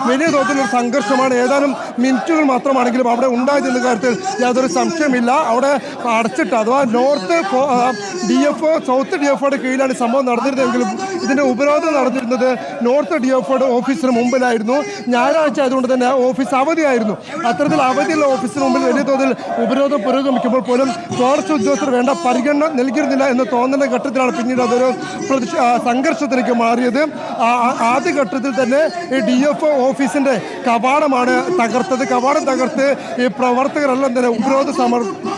വലിയ തോതിലൊരു സംഘർഷമാണ് ഏതാനും മിനിറ്റുകൾ മാത്രമാണെങ്കിലും അവിടെ ഉണ്ടായതെന്ന കാര്യത്തിൽ യാതൊരു സംശയമില്ല. അവിടെ അടച്ചിട്ട് അഥവാ നോർത്ത് DFO സൗത്ത് DFOയുടെ കീഴിലാണ് സംഭവം നടന്നിരുന്നതെങ്കിലും ഇതിൻ്റെ ഉപരോധം നടന്നിരുന്നത് നോർത്ത് DFOയുടെ ഓഫീസിന് മുമ്പിലായിരുന്നു. ഞായറാഴ്ച ആയതുകൊണ്ട് തന്നെ ഓഫീസ് അവധിയായിരുന്നു. അത്തരത്തിൽ അവധിയുള്ള ഓഫീസിന് മുമ്പിൽ വലിയ തോതിൽ ഉപരോധം പുരോഗമിക്കുമ്പോൾ പോലും ഫോറസ്റ്റ് ഉദ്യോഗസ്ഥർ വേണ്ട പരിഗണന നൽകിയിരുന്നില്ല എന്ന് തോന്നുന്ന ഘട്ടത്തിലാണ് പിന്നീട് അതൊരു സംഘർഷത്തിലേക്ക് മാറിയത്. ആദ്യഘട്ടത്തിൽ തന്നെ ഈ DFO ഓഫീസിൻ്റെ കവാടമാണ് തകർത്തത്. കവാടം തകർത്ത് ഈ പ്രവർത്തകരെല്ലാം തന്നെ ഉപരോധ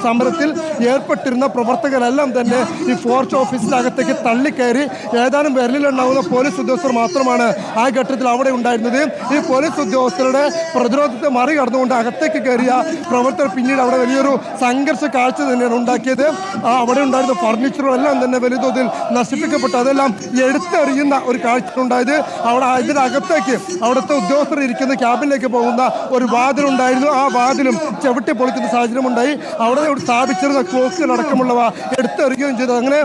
സമരത്തിൽ ഏർപ്പെട്ടിരുന്ന പ്രവർത്തകരെല്ലാം തന്നെ ഈ ഫോറസ്റ്റ് ഓഫീസിൻ്റെ അകത്തേക്ക് തള്ളിക്കയറി. ഏതാനും വിരലിലുണ്ടാവുന്ന പോലീസ് ഉദ്യോഗസ്ഥർ മാത്രമാണ് ആ ഘട്ടത്തിൽ അവിടെ ഉണ്ടായിരുന്നത്. ഈ പോലീസ് ഉദ്യോഗസ്ഥരുടെ പ്രതിരോധത്തെ മറികടന്നുകൊണ്ട് അകത്തേക്ക് കയറിയ പ്രവർത്തകർ പിന്നീട് അവിടെ വലിയൊരു സംഘർഷ കാഴ്ച തന്നെയാണ് ഉണ്ടാക്കിയത്. അവിടെ ഉണ്ടായിരുന്ന ഫർണിച്ചറുകളെല്ലാം തന്നെ വലിയ തോതിൽ നശിപ്പിക്കപ്പെട്ടു. അതെല്ലാം എടുത്തെറിയുന്ന ഒരു കാഴ്ച ഉണ്ടായത്. അവിടെ ഇതിനകത്തേക്ക് അവിടുത്തെ ഉദ്യോഗസ്ഥർ ഇരിക്കുന്ന ക്യാബിനിലേക്ക് പോകുന്ന ഒരു വാതിലുണ്ടായിരുന്നു. ആ വാതിലും ചവിട്ടി പൊളിക്കുന്ന സാഹചര്യം ഉണ്ടായി. അവിടെ സ്ഥാപിച്ചിരുന്ന ക്ലോക്കുകൾ അടക്കമുള്ളവ എടുത്തെറിയുകയും ചെയ്തു. അങ്ങനെ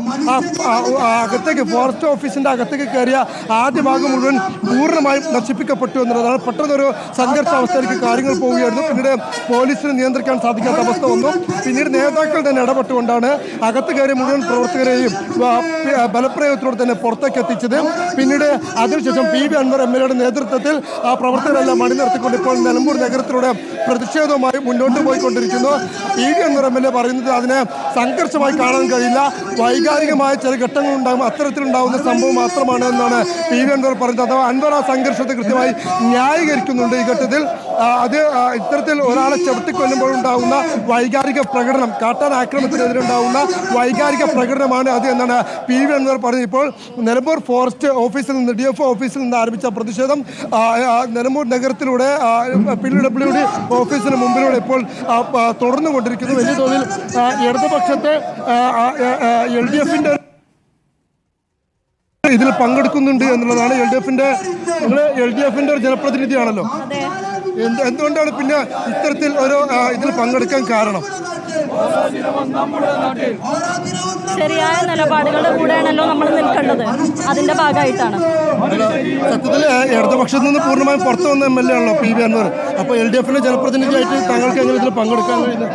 അകത്തേക്ക് ഫോറസ്റ്റ് ഓഫീസിൻ്റെ അകത്തേക്ക് കയറിയ ആദ്യ ഭാഗം മുഴുവൻ പൂർണ്ണമായും നശിപ്പിക്കപ്പെട്ടു എന്നുള്ളതാണ്. പെട്ടെന്നൊരു സംഘർഷാവസ്ഥയിലേക്ക് കാര്യങ്ങൾ പോവുകയായിരുന്നു. പിന്നീട് പോലീസിന് നിയന്ത്രിക്കാൻ സാധിക്കാത്ത അവസ്ഥ വന്നു. പിന്നീട് നേതാക്കൾ തന്നെ ഇടപെട്ടുകൊണ്ടാണ് അകത്ത് കയറിയ മുഴുവൻ പ്രവർത്തകരെയും ബലപ്രയോഗത്തിലൂടെ തന്നെ പുറത്തേക്ക് എത്തിച്ചത്. പിന്നീട് അതിനുശേഷം PV അൻവർ MLAയുടെ നേതൃത്വത്തിൽ ആ പ്രവർത്തകരെല്ലാം അണിനിർത്തിക്കൊണ്ട് ഇപ്പോൾ നിലമ്പൂർ നഗരത്തിലൂടെ പ്രതിഷേധവുമായി മുന്നോട്ട് പോയിക്കൊണ്ടിരിക്കുന്നു. PV അൻവർ MLA പറയുന്നത് അതിനെ സംഘർഷമായി കാണാൻ കഴിയില്ല, വൈകാരികമായ ചില ഘട്ടങ്ങൾ ഉണ്ടാകും, അത്തരത്തിലുണ്ടാകുന്ന സംഭവം മാത്രമാണ് എന്നാണ് PV അൻവർ പറയുന്നത്. അഥവാ അൻവർ ആ സംഘർഷത്തെ കൃത്യമായി ന്യായീകരിക്കുന്നുണ്ട് ഈ ഘട്ടത്തിൽ. അത് ഇത്തരത്തിൽ ഒരാളെ ചവിട്ടിക്കൊല്ലുമ്പോഴുണ്ടാകുന്ന വൈകാരിക പ്രകടനം, കാട്ടാൻ ആക്രമണത്തിനെതിരെ ഉണ്ടാകുന്ന വൈകാരിക പ്രകടനമാണ് അത് എന്നാണ് PV അൻവർ പറഞ്ഞത്. ഇപ്പോൾ നിലമ്പൂർ ഫോറസ്റ്റ് ഓഫീസിൽ നിന്ന് DFO ഓഫീസിൽ നിന്ന് ആരംഭിച്ച പ്രതിഷേധം നിലമ്പൂർ നഗരത്തിലൂടെ PWD ഓഫീസിന് മുമ്പിലൂടെ ഇപ്പോൾ തുടർന്നുകൊണ്ടിരിക്കുന്നു. വലിയ തോതിൽ ഇടതുപക്ഷത്തെ LDFിൻ്റെ ഇതിൽ പങ്കെടുക്കുന്നുണ്ട് എന്നുള്ളതാണ്. LDFിൻ്റെ ഒരു ജനപ്രതിനിധിയാണല്ലോ. എന്തുകൊണ്ടാണ് പിന്നെ ഇത്തരത്തിൽ ഒരു ഇതിൽ പങ്കെടുക്കാൻ കാരണം? ശരിയായ നിലപാടുകളുടെ കൂടെയാണല്ലോ നമ്മൾ നിൽക്കേണ്ടത്. അതിന്റെ ഭാഗമായിട്ടാണ് സത്യത്തിൽ ഇടതുപക്ഷത്തിൽ നിന്ന് പൂർണ്ണമായും പുറത്തു വന്ന MLA ആണല്ലോ PV അൻവർ. അപ്പോൾ LDFിന്റെ ജനപ്രതിനിധിയായിട്ട് താങ്കൾക്ക് എങ്ങനെ ഇതിൽ പങ്കെടുക്കാൻ കഴിയുന്നത്?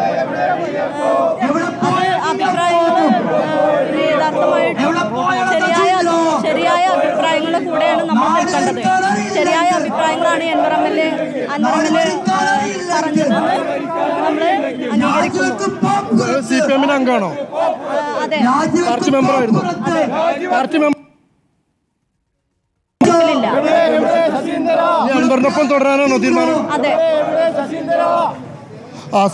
ശരിയായ അഭിപ്രായങ്ങളുടെ കൂടെയാണ് നമ്മൾ നിൽക്കേണ്ടത്. ശരിയായ അഭിപ്രായങ്ങളാണ് അൻവർ MLA പറഞ്ഞതെന്ന് നമ്മൾ അംഗീകരിക്കുന്നു. CPM അംഗമാണോ? അതെ, പാർട്ടി മെമ്പറായിരുന്നു. പാർട്ടി മെമ്പർ അൻവറിനൊപ്പം തുടരാനാണോ തീരുമാനം? അതെ.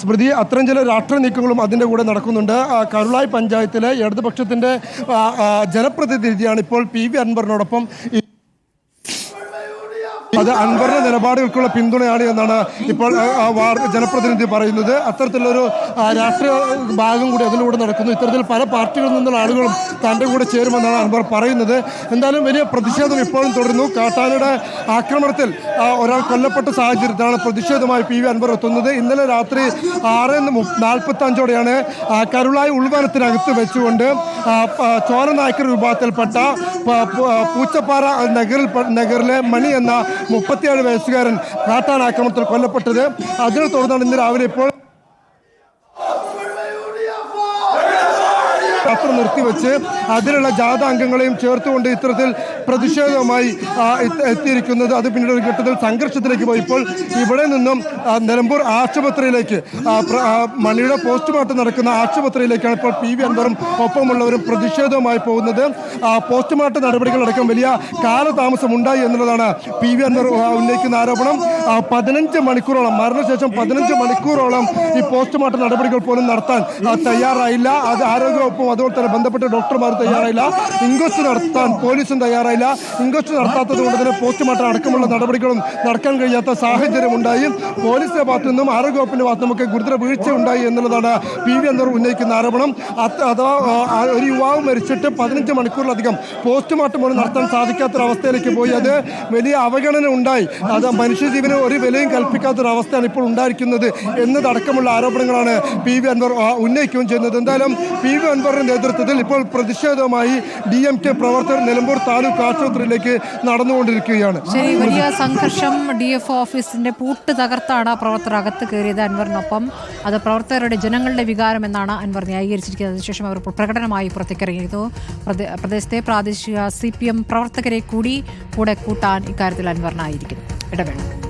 സ്മൃതി, അത്തരം ചില രാഷ്ട്രീയ നീക്കങ്ങളും അതിൻ്റെ കൂടെ നടക്കുന്നുണ്ട്. കരുളായി പഞ്ചായത്തിലെ ഇടതുപക്ഷത്തിൻ്റെ ജനപ്രതിനിധിയാണ് ഇപ്പോൾ PV അൻവറിനോടൊപ്പം. അത് അൻവറിന്റെ നിലപാടുകൾക്കുള്ള പിന്തുണയാണ് എന്നാണ് ഇപ്പോൾ ജനപ്രതിനിധി പറയുന്നത്. അത്തരത്തിലുള്ളൊരു രാഷ്ട്രീയ ഭാഗം കൂടി അതിലൂടെ നടക്കുന്നു. ഇത്തരത്തിൽ പല പാർട്ടികളിൽ നിന്നുള്ള ആളുകളും തൻ്റെ കൂടെ ചേരുമെന്നാണ് അൻവർ പറയുന്നത്. എന്തായാലും വലിയ പ്രതിഷേധം ഇപ്പോഴും തുടരുന്നു. കാട്ടാനയുടെ ആക്രമണത്തിൽ ഒരാൾ കൊല്ലപ്പെട്ട സാഹചര്യത്തിലാണ് പ്രതിഷേധമായി PV അൻവർ എത്തുന്നത്. ഇന്നലെ രാത്രി 6:45 കരുളായി ഉൾവനത്തിനകത്ത് വെച്ചുകൊണ്ട് ചോരനായ്ക്കർ വിഭാഗത്തിൽപ്പെട്ട പൂച്ചപ്പാറ നഗറിലെ മണി എന്ന 37 വയസ്സുകാരൻ കാട്ടാൻ ആക്രമണത്തിൽ കൊല്ലപ്പെട്ടത്. അതിനെ തുടർന്നാണ് ഇന്ന് രാവിലെ ഇപ്പോൾ യാത്ര നിർത്തിവെച്ച് അതിലുള്ള ജാഥ അംഗങ്ങളെയും ചേർത്തുകൊണ്ട് ഇത്തരത്തിൽ പ്രതിഷേധവുമായി എത്തിയിരിക്കുന്നത്. അത് പിന്നീട് ഒരു ഘട്ടത്തിൽ സംഘർഷത്തിലേക്ക് പോയി. ഇപ്പോൾ ഇവിടെ നിന്നും നിലമ്പൂർ ആശുപത്രിയിലേക്ക്, മണിയുടെ പോസ്റ്റ്മോർട്ടം നടക്കുന്ന ആശുപത്രിയിലേക്കാണ് ഇപ്പോൾ PV അൻവറും ഒപ്പമുള്ളവരും പ്രതിഷേധവുമായി പോകുന്നത്. പോസ്റ്റ്മോർട്ടം നടപടികളടക്കം വലിയ കാലതാമസം ഉണ്ടായി എന്നുള്ളതാണ് PV അൻവർ ഉന്നയിക്കുന്ന ആരോപണം. 15 മണിക്കൂറോളം, മരണശേഷം 15 മണിക്കൂറോളം ഈ പോസ്റ്റ്മോർട്ടം നടപടികൾ പോലും നടത്താൻ തയ്യാറായില്ല. അത് ആരോഗ്യവകുപ്പും അതുപോലെ തന്നെ ബന്ധപ്പെട്ട ഡോക്ടർമാരും തയ്യാറായില്ല. ഇൻക്വസ്റ്റ് നടത്താൻ പോലീസും തയ്യാറായില്ല. ഇൻക്വസ്റ്റ് നടത്താത്തത് കൊണ്ട് തന്നെ പോസ്റ്റ്മോർട്ടം അടക്കമുള്ള നടപടികളും നടക്കാൻ കഴിയാത്ത സാഹചര്യം ഉണ്ടായി. പോലീസിന്റെ ഭാഗത്തു നിന്നും ആരോഗ്യവകുപ്പിന്റെ ഭാഗത്തു നിന്നൊക്കെ ഗുരുതര വീഴ്ച ഉണ്ടായി എന്നുള്ളതാണ് PV അൻവർ ഉന്നയിക്കുന്ന ആരോപണം. അഥവാ ഒരു യുവാവ് മരിച്ചിട്ട് 15 മണിക്കൂറിലധികം പോസ്റ്റ്മോർട്ടം പോലും നടത്താൻ സാധിക്കാത്തൊരവസ്ഥയിലേക്ക് പോയി. അത് വലിയ അവഗണന ഉണ്ടായി. അത് മനുഷ്യജീവനെ അതിന് ഒരു വിലയും കൽപ്പിക്കാത്തൊരവസ്ഥയാണ് ഇപ്പോൾ ഉണ്ടായിരിക്കുന്നത് എന്നതടക്കമുള്ള ആരോപണങ്ങളാണ് പി വി അൻവർ ഉന്നയിക്കുകയും ചെയ്യുന്നത്. എന്തായാലും പി വി അൻവറിന്റെ നേതൃത്വത്തിൽ ഇപ്പോൾ പ്രതിഷേധവുമായി DMK പ്രവർത്തകർ നിലമ്പൂർ താലൂക്ക് ആശുപത്രിയിലേക്ക് നടന്നുകൊണ്ടിരിക്കുകയാണ്. ശരി, വലിയ സംഘർഷം. DFO ഓഫീസിന്റെ പൂട്ട് തകർത്താണ് പ്രവർത്തകർ അകത്ത് കയറിയത് അൻവറിനൊപ്പം. അത് പ്രവർത്തകരുടെ ജനങ്ങളുടെ വികാരം എന്നാണ് അൻവർ ന്യായീകരിച്ചിരിക്കുന്നത്. അതിനുശേഷം അവർ പ്രകടനമായി പുറത്തേക്കിറങ്ങിയിരുന്നു. പ്രദേശത്തെ പ്രാദേശിക CPM പ്രവർത്തകരെ കൂടെ കൂട്ടാൻ ഇക്കാര്യത്തിൽ അൻവറിനായിരിക്കുന്നു. ഇടവേള.